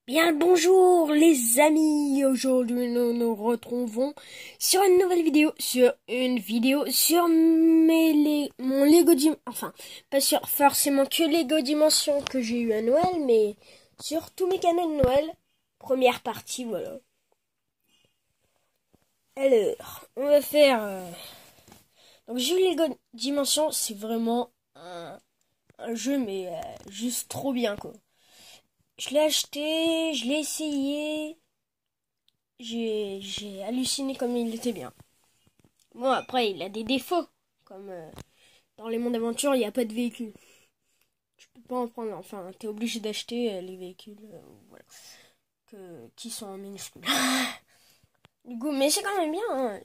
Bien le bonjour les amis, aujourd'hui nous nous retrouvons sur une nouvelle vidéo, sur mon Lego Dimension, enfin pas sur forcément que Lego Dimension que j'ai eu à Noël, mais sur tous mes canaux de Noël, première partie, voilà. Alors, on va faire, donc j'ai eu Lego Dimension, c'est vraiment un jeu mais juste trop bien quoi. Je l'ai acheté, je l'ai essayé. J'ai halluciné comme il était bien. Bon, après, il a des défauts. Comme dans les mondes d'aventure, il n'y a pas de véhicule. Tu peux pas en prendre. Enfin, t'es obligé d'acheter les véhicules voilà, qui sont en minuscule. Du coup, mais c'est quand même bien. Hein.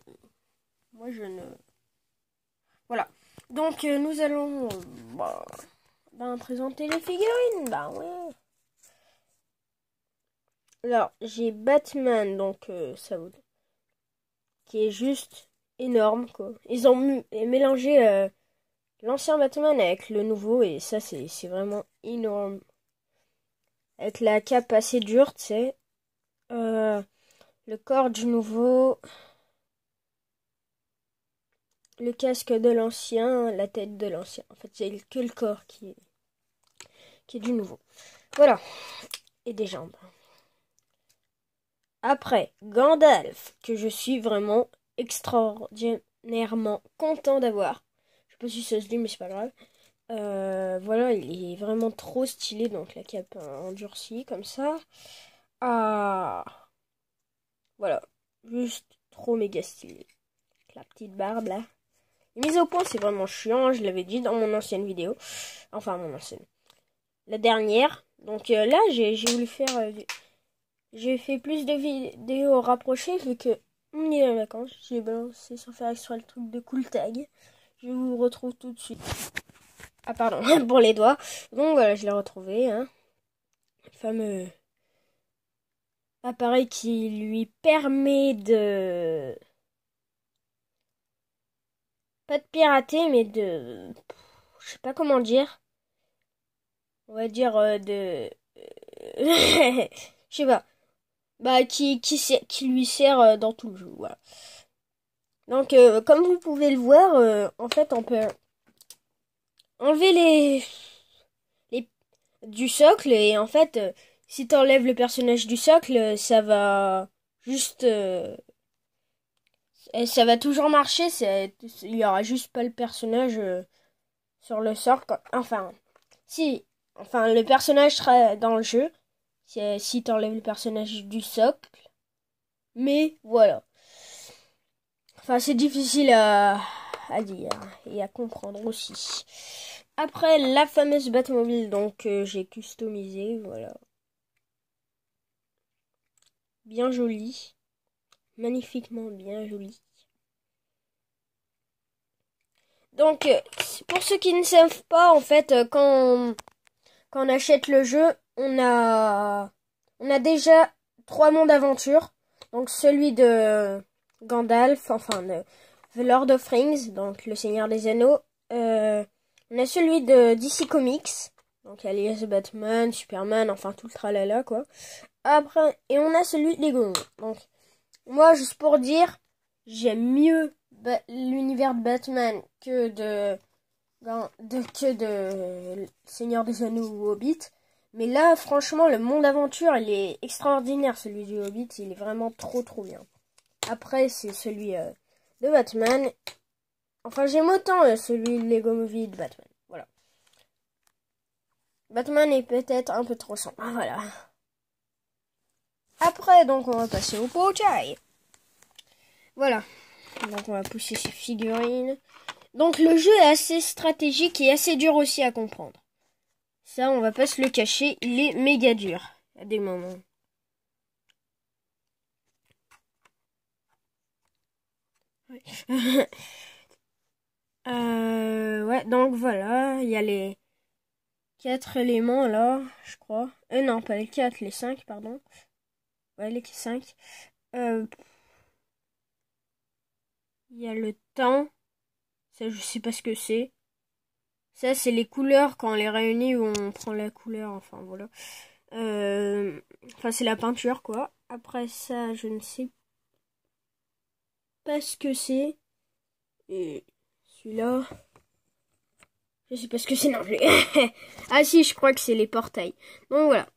Moi, je ne... Voilà. Donc, nous allons présenter les figurines. Bah ouais. Alors, j'ai Batman, donc ça vaut... qui est juste énorme, quoi. Ils ont mélangé l'ancien Batman avec le nouveau, et ça, c'est vraiment énorme. Avec la cape assez dure, tu sais. Le corps du nouveau. Le casque de l'ancien, la tête de l'ancien. En fait, c'est que le corps qui est du nouveau. Voilà. Et des jambes. Après, Gandalf, que je suis vraiment extraordinairement content d'avoir. Je sais pas si ça se dit, mais c'est pas grave. Voilà, il est vraiment trop stylé, donc la cape endurcie comme ça. Ah, voilà, juste trop méga stylé. La petite barbe là. Les mises au point, c'est vraiment chiant, je l'avais dit dans mon ancienne vidéo. Enfin, mon ancienne. La dernière. Donc là, j'ai voulu faire... j'ai fait plus de vidéos rapprochées vu que on est en vacances. J'ai balancé sans faire exprès le truc de cool tag. Je vous retrouve tout de suite. Ah pardon, pour les doigts. Donc voilà, je l'ai retrouvé. Hein. Le fameux appareil qui lui permet de... Pas de pirater, mais de... Je sais pas comment dire. On va dire Je sais pas. Bah, qui lui sert dans tout le jeu, voilà. Donc, comme vous pouvez le voir, en fait, on peut enlever les du socle, et en fait, si t'enlèves le personnage du socle, ça va juste... ça va toujours marcher, il y aura juste pas le personnage sur le socle. Enfin, si, enfin, le personnage sera dans le jeu, si t'enlèves le personnage du socle, mais voilà. Enfin, c'est difficile à dire et à comprendre aussi. Après, la fameuse Batmobile, donc j'ai customisé, voilà. Bien jolie. Magnifiquement bien jolie. Donc, pour ceux qui ne savent pas, en fait, quand on achète le jeu, on a déjà 3 mondes d'aventure. Donc, celui de Gandalf, enfin, de The Lord of Rings, donc le Seigneur des Anneaux. On a celui de DC Comics, donc alias Batman, Superman, enfin tout le tralala, quoi. Après, et on a celui de Lego. Donc, moi, juste pour dire, j'aime mieux l'univers de Batman que de Seigneur des Anneaux ou Hobbit. Mais là, franchement, le monde aventure, il est extraordinaire, celui du Hobbit. Il est vraiment trop, trop bien. Après, c'est celui de Batman. Enfin, j'aime autant celui de Lego Movie de Batman. Voilà. Batman est peut-être un peu trop sombre. Voilà. Après, donc, on va passer au Pochai. Voilà. Donc, on va pousser ces figurines. Donc, le jeu est assez stratégique et assez dur aussi à comprendre. Ça, on va pas se le cacher, il est méga dur à des moments. Ouais. Ouais, donc voilà, il y a les 4 éléments là, je crois. Non, pas les 4, les 5, pardon. Ouais, les 5. Il y a le temps. Ça, je sais pas ce que c'est. Ça, c'est les couleurs quand on les réunit où on prend la couleur. Enfin, voilà. Enfin, c'est la peinture, quoi. Après ça, je ne sais pas ce que c'est. Et celui-là, je sais pas ce que c'est non plus. Ah si, je crois que c'est les portails. Donc voilà.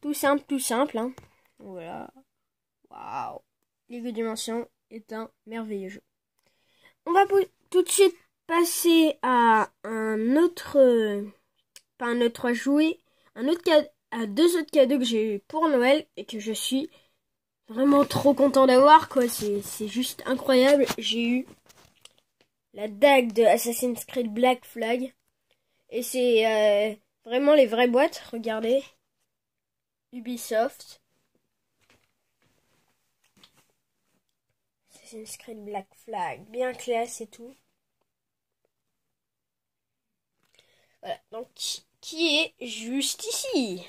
Tout simple, hein. Voilà. Waouh. Lego Dimension est un merveilleux jeu. On va tout de suite passer à un autre... pas un autre jouet. Un autre cadeau, à 2 autres cadeaux que j'ai eu pour Noël et que je suis vraiment trop content d'avoir, quoi. C'est juste incroyable. J'ai eu la dague de Assassin's Creed Black Flag. Et c'est vraiment les vraies boîtes. Regardez. Ubisoft. Assassin's Creed Black Flag. Bien classe et tout. Voilà. Donc, qui est juste ici.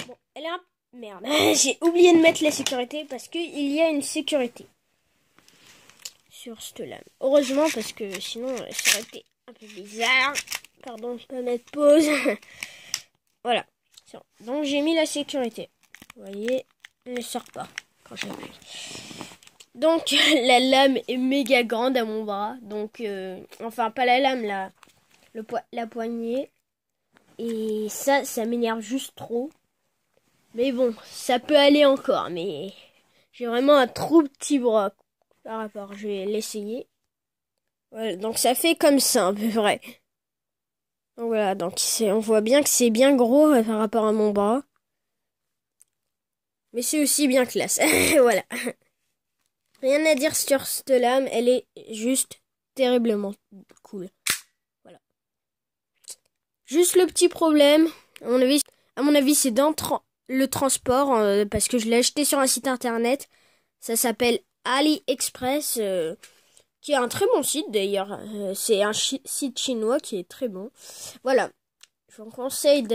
Bon, elle est un... Merde. J'ai oublié de mettre la sécurité parce qu'il y a une sécurité sur cette lame. Heureusement, parce que sinon, ça aurait été un peu bizarre. Pardon, je peux mettre pause. Voilà. Donc, j'ai mis la sécurité. Vous voyez, elle ne sort pas quand j'appuie. Donc, la lame est méga grande à mon bras. Donc, enfin, pas la lame, la poignée. Et ça m'énerve juste trop. Mais bon, ça peut aller encore. Mais j'ai vraiment un trop petit bras par rapport. Je vais l'essayer. Voilà, donc ça fait comme ça, à peu près. Donc voilà, donc on voit bien que c'est bien gros par rapport à mon bras. Mais c'est aussi bien classe. Voilà. Rien à dire sur cette lame, elle est juste terriblement cool. Voilà. Juste le petit problème, à mon avis c'est dans le transport, parce que je l'ai acheté sur un site internet. Ça s'appelle AliExpress, qui est un très bon site d'ailleurs. C'est un site chinois qui est très bon. Voilà. Je vous conseille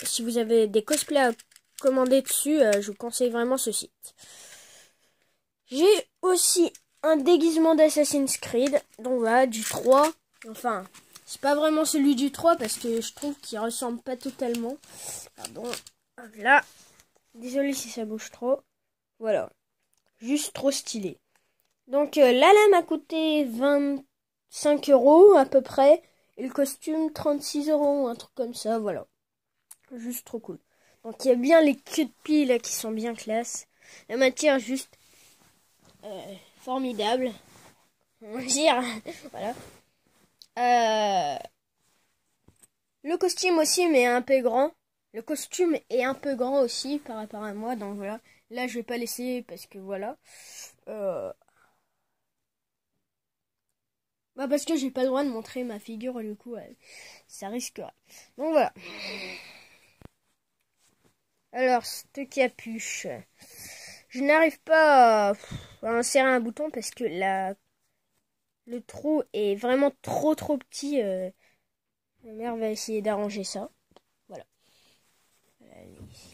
si vous avez des cosplays à commander dessus, je vous conseille vraiment ce site. J'ai aussi un déguisement d'Assassin's Creed, donc voilà, du 3. Enfin, c'est pas vraiment celui du 3 parce que je trouve qu'il ressemble pas totalement. Pardon, là. Désolé si ça bouge trop. Voilà, juste trop stylé. Donc la lame a coûté 25 € à peu près. Et le costume 36 € ou un truc comme ça, voilà. Juste trop cool. Donc il y a bien les queues de pied là qui sont bien classe. La matière juste formidable. On va dire. Voilà. Le costume aussi mais un peu grand. Le costume est un peu grand aussi par rapport à moi. Donc voilà. Là je vais pas laisser parce que voilà. Parce que j'ai pas le droit de montrer ma figure du coup. Ça risquerait. Donc voilà. Alors, cette capuche. Je n'arrive pas à insérer un bouton parce que le trou est vraiment trop petit. Ma mère va essayer d'arranger ça. Voilà.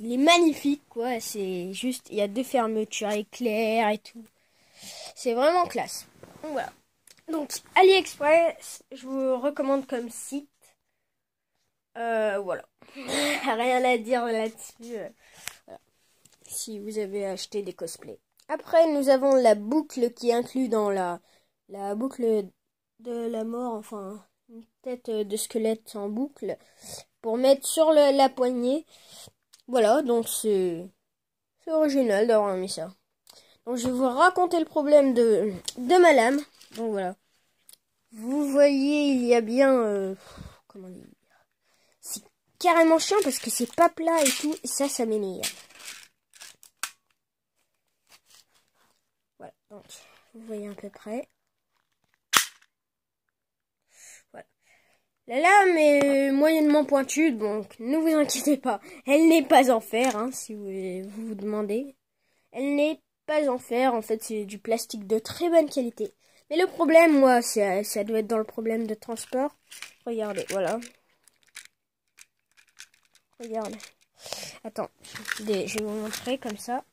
Il est magnifique, quoi. C'est juste, il y a 2 fermetures éclairs et tout. C'est vraiment classe. Donc voilà. Donc, AliExpress, je vous recommande comme site. Voilà. Rien à dire là-dessus. Voilà. Si vous avez acheté des cosplays. Après, nous avons la boucle qui est inclue dans la boucle de la mort, enfin, une tête de squelette en boucle, pour mettre sur la poignée. Voilà, donc c'est original d'avoir mis ça. Donc je vais vous raconter le problème de ma lame. Donc voilà. Vous voyez, il y a bien... comment dire, c'est carrément chiant parce que c'est pas plat et tout. Et ça m'énerve. Voilà, donc vous voyez à peu près. Voilà. La lame est moyennement pointue, donc ne vous inquiétez pas. Elle n'est pas en fer, hein, si vous vous demandez. Elle n'est pas en fer, en fait c'est du plastique de très bonne qualité. Mais le problème, moi, ça doit être dans le problème de transport. Regardez, voilà. Regarde. Attends, je vais vous montrer comme ça.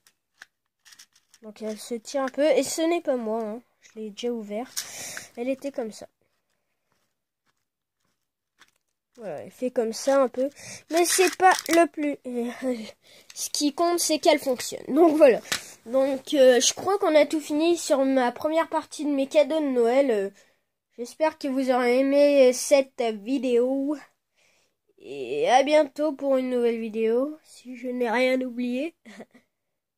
Donc elle se tire un peu. Et ce n'est pas moi, hein. Je l'ai déjà ouvert. Elle était comme ça. Voilà, elle fait comme ça un peu. Mais c'est pas le plus... Ce qui compte, c'est qu'elle fonctionne. Donc voilà. Donc je crois qu'on a tout fini sur ma première partie de mes cadeaux de Noël. J'espère que vous aurez aimé cette vidéo. Et à bientôt pour une nouvelle vidéo. Si je n'ai rien oublié.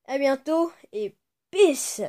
À bientôt et peace!